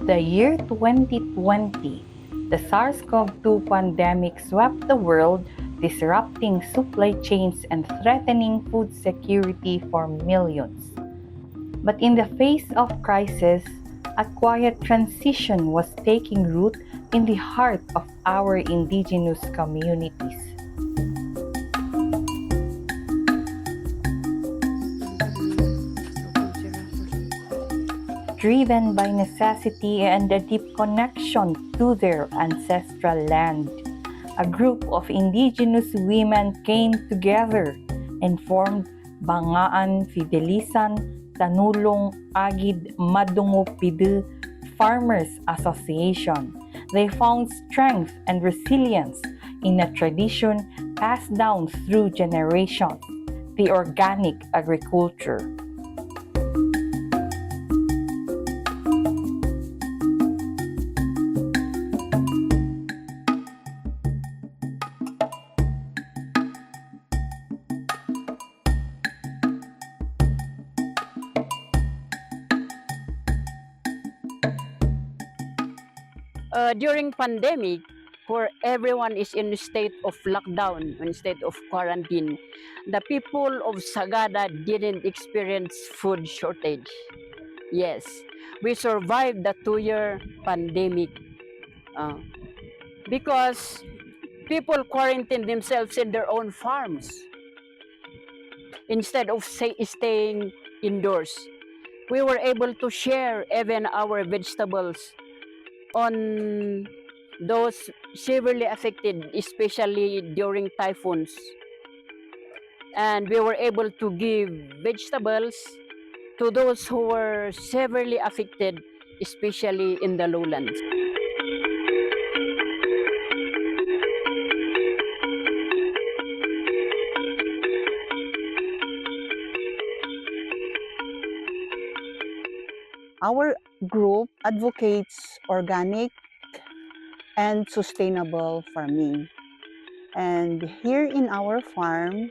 The year 2020, the SARS-CoV-2 pandemic swept the world, disrupting supply chains and threatening food security for millions. But in the face of crisis, a quiet transition was taking root in the heart of our indigenous communities. Driven by necessity and a deep connection to their ancestral land, a group of indigenous women came together and formed Bangaan, Fidelisan, Tanulong, Aguid, Madongo, Pide Farmers Association. They found strength and resilience in a tradition passed down through generations, the organic agriculture. During pandemic, where everyone is in a state of lockdown, in a state of quarantine, the people of Sagada didn't experience food shortage. Yes, we survived the 2-year pandemic because people quarantined themselves in their own farms instead of staying indoors. We were able to share even our vegetables on those severely affected, especially during typhoons. And we were able to give vegetables to those who were severely affected, especially in the lowlands. Our group advocates organic and sustainable farming. And here in our farm,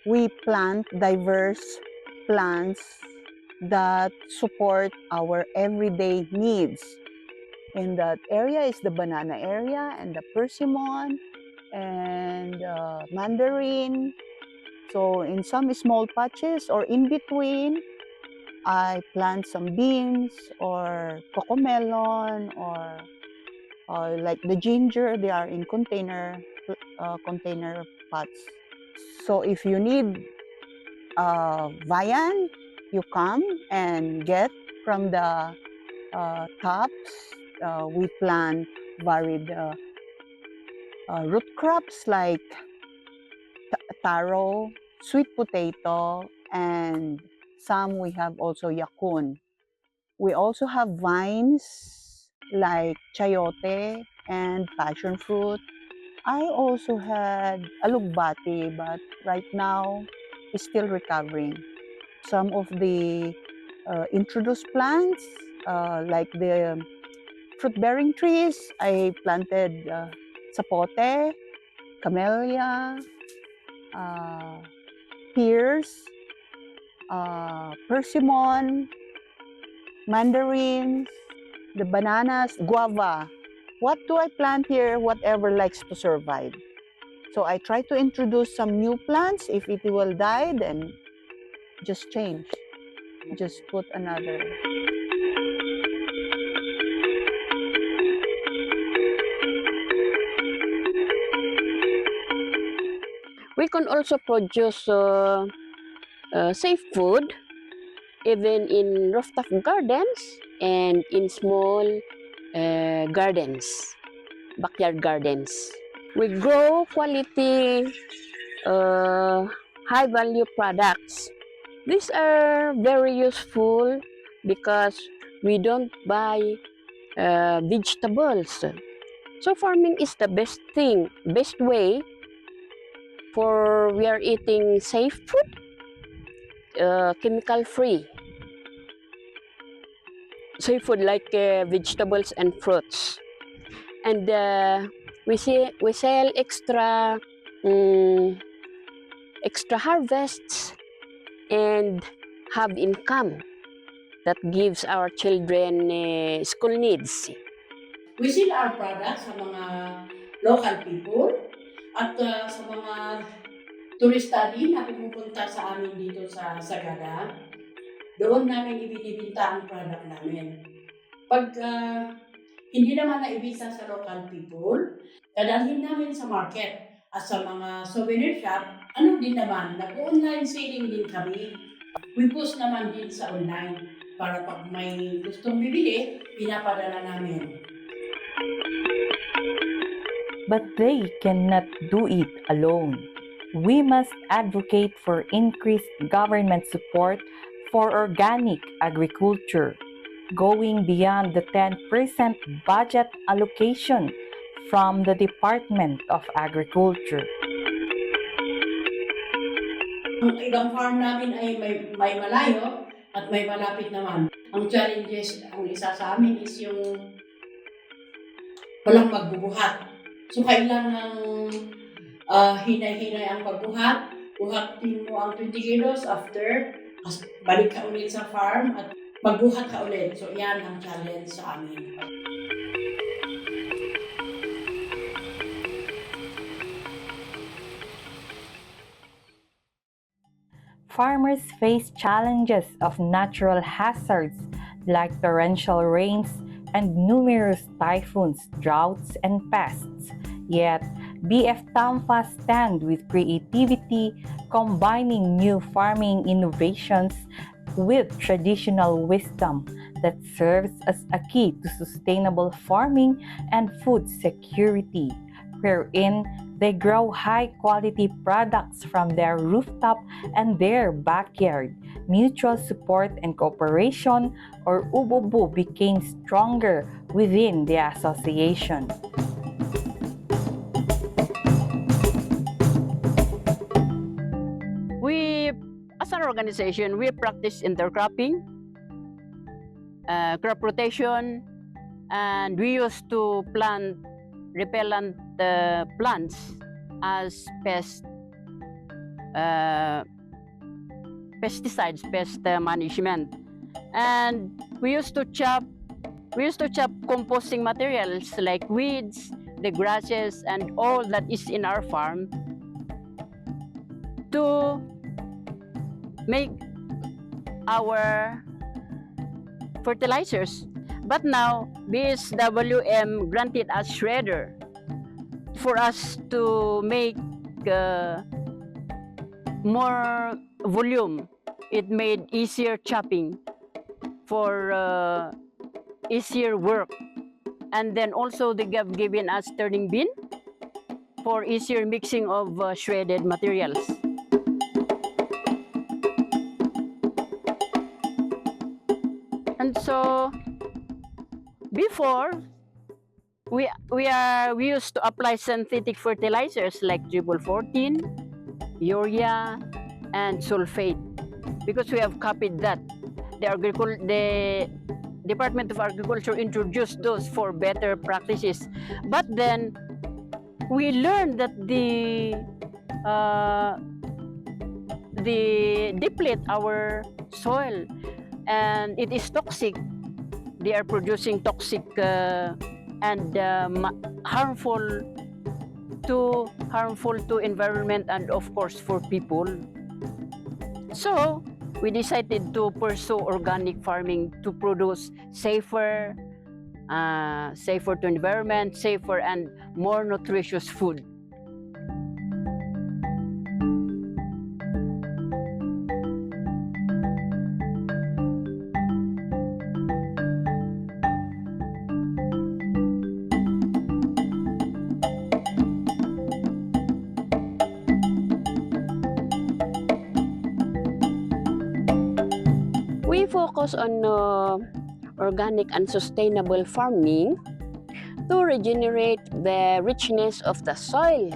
we plant diverse plants that support our everyday needs. In that area is the banana area and the persimmon and mandarin. So in some small patches or in between, I plant some beans or cocomelon or like the ginger. They are in container pots. So if you need viand, you come and get from the tops. We plant varied root crops like taro, sweet potato, and some we have also yakun. We also have vines like chayote and passion fruit. I also had alugbati, but right now is still recovering. Some of the introduced plants, like the fruit-bearing trees, I planted sapote, camellia, pears, persimmon, mandarins, the bananas, guava. What do I plant here? Whatever likes to survive. So I try to introduce some new plants. If it will die, then just change. Just put another. We can also produce safe food even in rooftop gardens and in small gardens, backyard gardens. We grow quality, high-value products. These are very useful because we don't buy vegetables. So farming is the best thing, best way for we are eating safe food, chemical-free. Safe food like vegetables and fruits. And we sell extra extra harvests and have income. that gives our children school needs. We sell our products sa mga local people at sa mga turista din na pumupunta sa amin dito sa Sagada. Doon namin ibinibenta ang product namin. Pag hindi naman na ibisa sa local people, dadalhin namin sa market at sa mga souvenir shop, ano din naman, nag-online selling din kami. We post naman din sa online para pag may gustong bibili, pinapadala namin. But they cannot do it alone. We must advocate for increased government support for organic agriculture, going beyond the 10% budget allocation from the Department of Agriculture. Ang ibang farm namin ay may malayo at may malapit naman. Ang challenges, ang isa sa amin is yung walang magbubuhat. So kailangan hinay-hinay ang pagbuhat. Buhatin mo ang 20 kilos after, balik ka ulit sa farm at magbuhat ka ulit. So yan ang challenge sa amin. Farmers face challenges of natural hazards like torrential rains and numerous typhoons, droughts, and pests. Yet, BFTAMPFA stand with creativity, combining new farming innovations with traditional wisdom that serves as a key to sustainable farming and food security, wherein they grow high-quality products from their rooftop and their backyard. Mutual support and cooperation, or ububu, became stronger within the association. As an organization, we practice intercropping, crop rotation, and we used to plant repellent plants as pesticides, pest management. And we used to chop composting materials like weeds, the grasses, and all that is in our farm to make our fertilizers. But now, BSWM granted us shredder for us to make more volume. It made easier chopping for easier work. And then also they have given us turning bin for easier mixing of shredded materials. And so before, we used to apply synthetic fertilizers like Gibol 14, urea, and sulfate, because we have copied that. The Department of Agriculture introduced those for better practices. But then we learned that they deplete our soil and it is toxic. They are producing toxic and harmful to environment and of course for people. So we decided to pursue organic farming to produce safer to environment, safer and more nutritious food. We focus on organic and sustainable farming to regenerate the richness of the soil,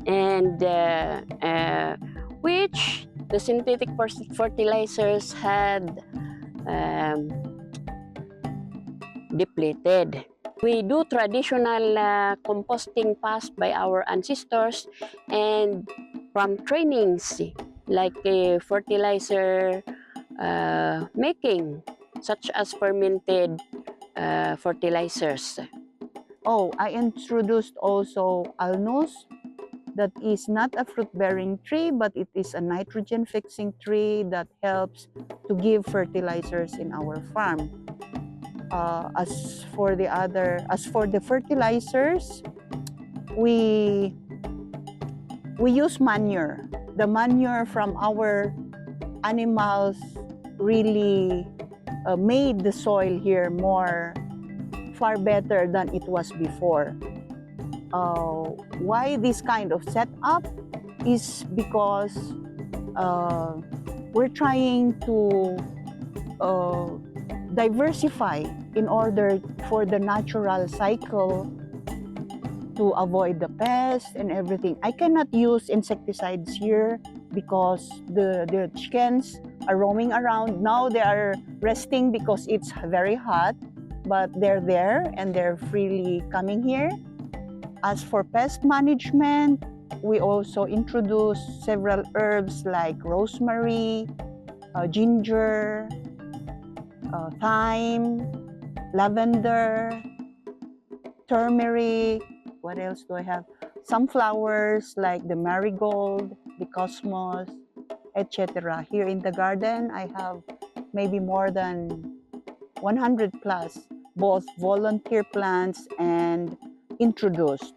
and which the synthetic fertilizers had depleted. We do traditional composting passed by our ancestors and from trainings like fertilizer making, such as fermented fertilizers. Oh, I introduced also alnus. That is not a fruit-bearing tree, but it is a nitrogen-fixing tree that helps to give fertilizers in our farm. As for the fertilizers, we use manure. The manure from our animals really made the soil here far better than it was before. Why this kind of setup is because we're trying to diversify in order for the natural cycle to avoid the pests and everything. I cannot use insecticides here because the chickens are roaming around. Now they are resting because it's very hot, but they're there and they're freely coming here. As for pest management, we also introduce several herbs like rosemary, ginger, thyme, lavender, turmeric. What else do I have? Some flowers like the marigold, the cosmos, etc. Here in the garden, I have maybe more than 100 plus, both volunteer plants and introduced.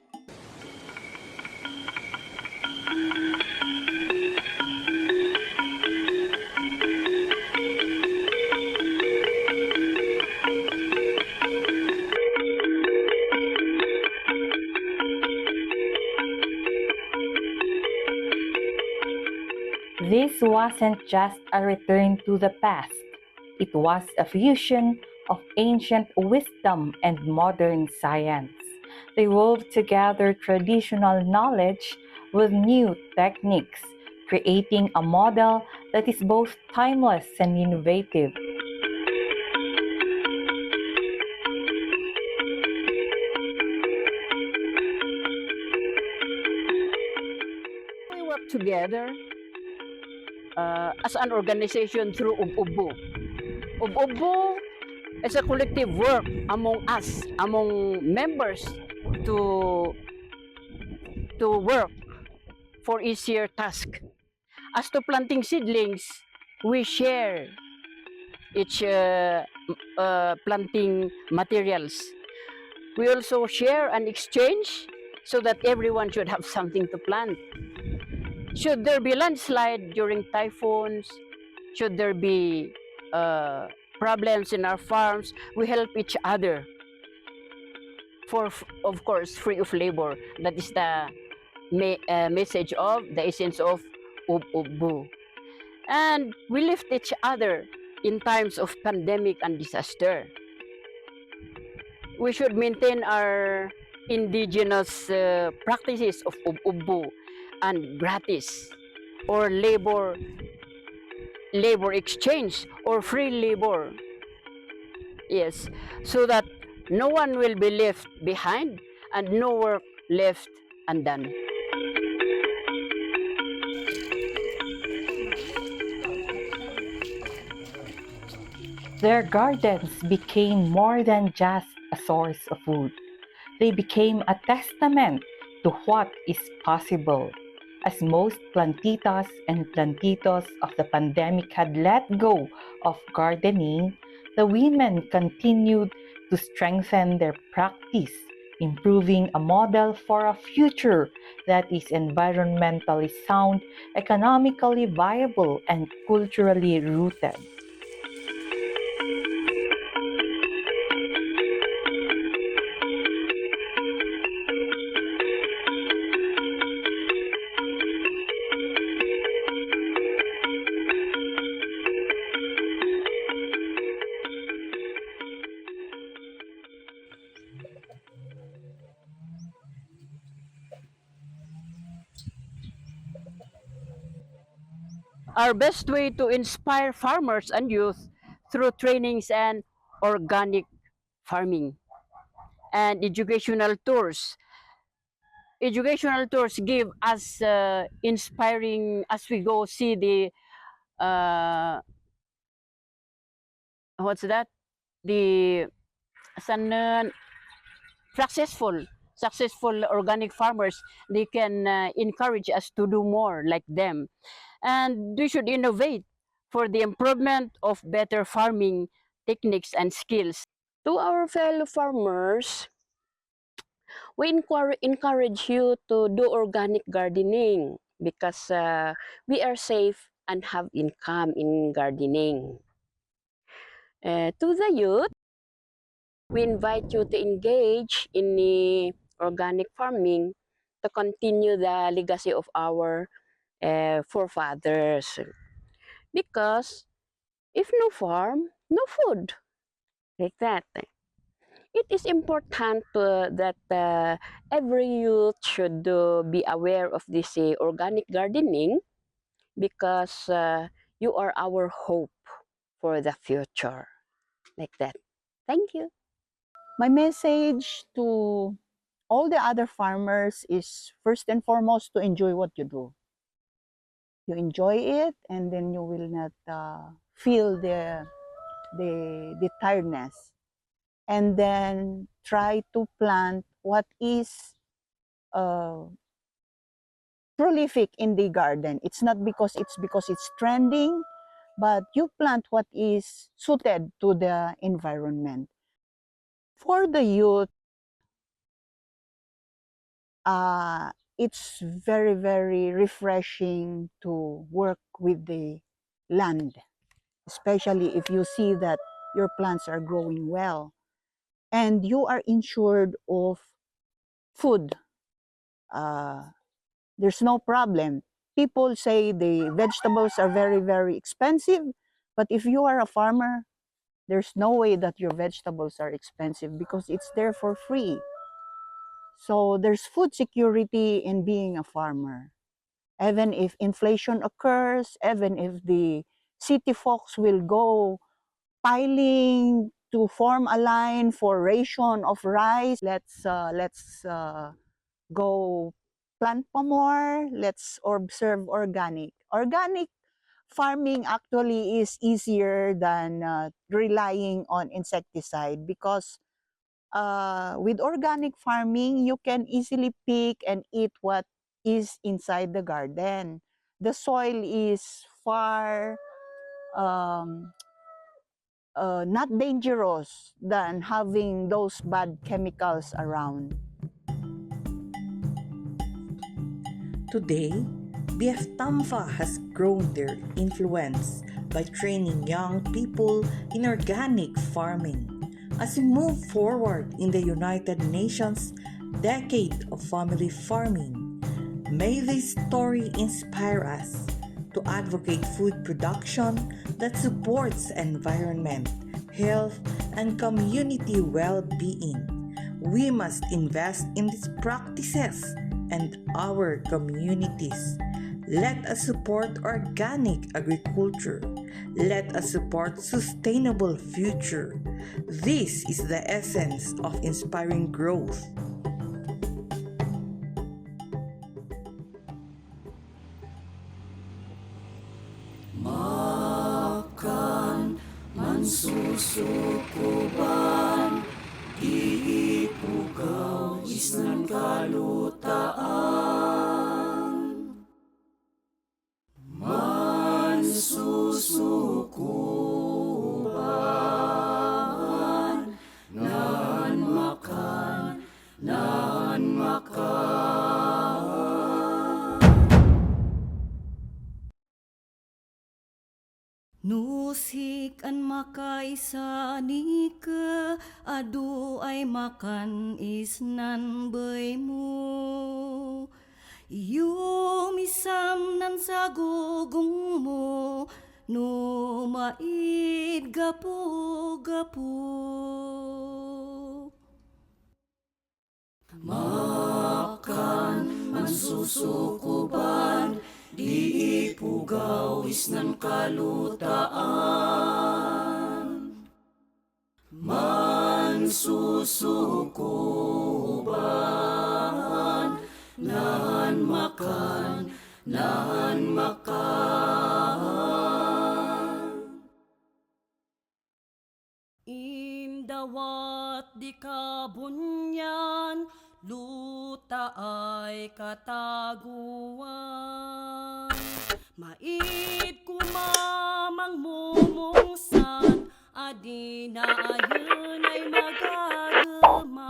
This wasn't just a return to the past. It was a fusion of ancient wisdom and modern science. They wove together traditional knowledge with new techniques, creating a model that is both timeless and innovative. We work together as an organization through Ububu. Ububu is a collective work among us, among members to work for easier task. As to planting seedlings, we share each planting materials. We also share and exchange so that everyone should have something to plant. Should there be landslide during typhoons, should there be problems in our farms, we help each other for, of course, free of labor. That is the message of the essence of Ububu. And we lift each other in times of pandemic and disaster. We should maintain our indigenous practices of Ububu and gratis or labor exchange or free labor. Yes, so that no one will be left behind and no work left undone. Their gardens became more than just a source of food. They became a testament to what is possible. As most plantitas and plantitos of the pandemic had let go of gardening, the women continued to strengthen their practice, improving a model for a future that is environmentally sound, economically viable, and culturally rooted. Our best way to inspire farmers and youth through trainings and organic farming and educational tours. Educational tours give us inspiring as we go see the uh, what's that? The successful organic farmers, they can encourage us to do more like them. And we should innovate for the improvement of better farming techniques and skills. To our fellow farmers, we encourage you to do organic gardening because we are safe and have income in gardening. To the youth, we invite you to engage in the organic farming to continue the legacy of our forefathers. Because if no farm, no food. Like that. It is important that every youth should be aware of this organic gardening because you are our hope for the future. Like that. Thank you. My message to all the other farmers is first and foremost to enjoy what you do. You enjoy it, and then you will not feel the tiredness. And then try to plant what is uh, prolific in the garden. It's not because it's trending, but you plant what is suited to the environment. For the youth, it's very, very refreshing to work with the land, especially if you see that your plants are growing well and you are insured of food. There's no problem. People say the vegetables are very, very expensive, but if you are a farmer, there's no way that your vegetables are expensive because it's there for free. So there's food security in being a farmer. Even if inflation occurs, even if the city folks will go piling to form a line for ration of rice, let's go plant pa more, let's observe organic. Organic farming actually is easier than relying on insecticide because with organic farming, you can easily pick and eat what is inside the garden. The soil is far not dangerous than having those bad chemicals around. Today, BFTAMPFA has grown their influence by training young people in organic farming. As we move forward in the United Nations Decade of Family Farming, may this story inspire us to advocate food production that supports environment, health, and community well-being. We must invest in these practices and our communities. Let us support organic agriculture. Let us support sustainable future. This is the essence of inspiring growth. Makan mansusukuban, iipugaw isnan kalutaan. Mansusukuban, nan makan. Nusik an makaisa ni ke, adu ay makan isnan bay mo. Iyong isam nan sa gugong mo, no maid gapo-gapo. Makan mansusukuban, di ipugaw isnan kalutaan. Mansusukuban, nan makan. di ka bunyan, luta ay kataguan. Mait kumamang mumungsan, adi na ayun ay magagama.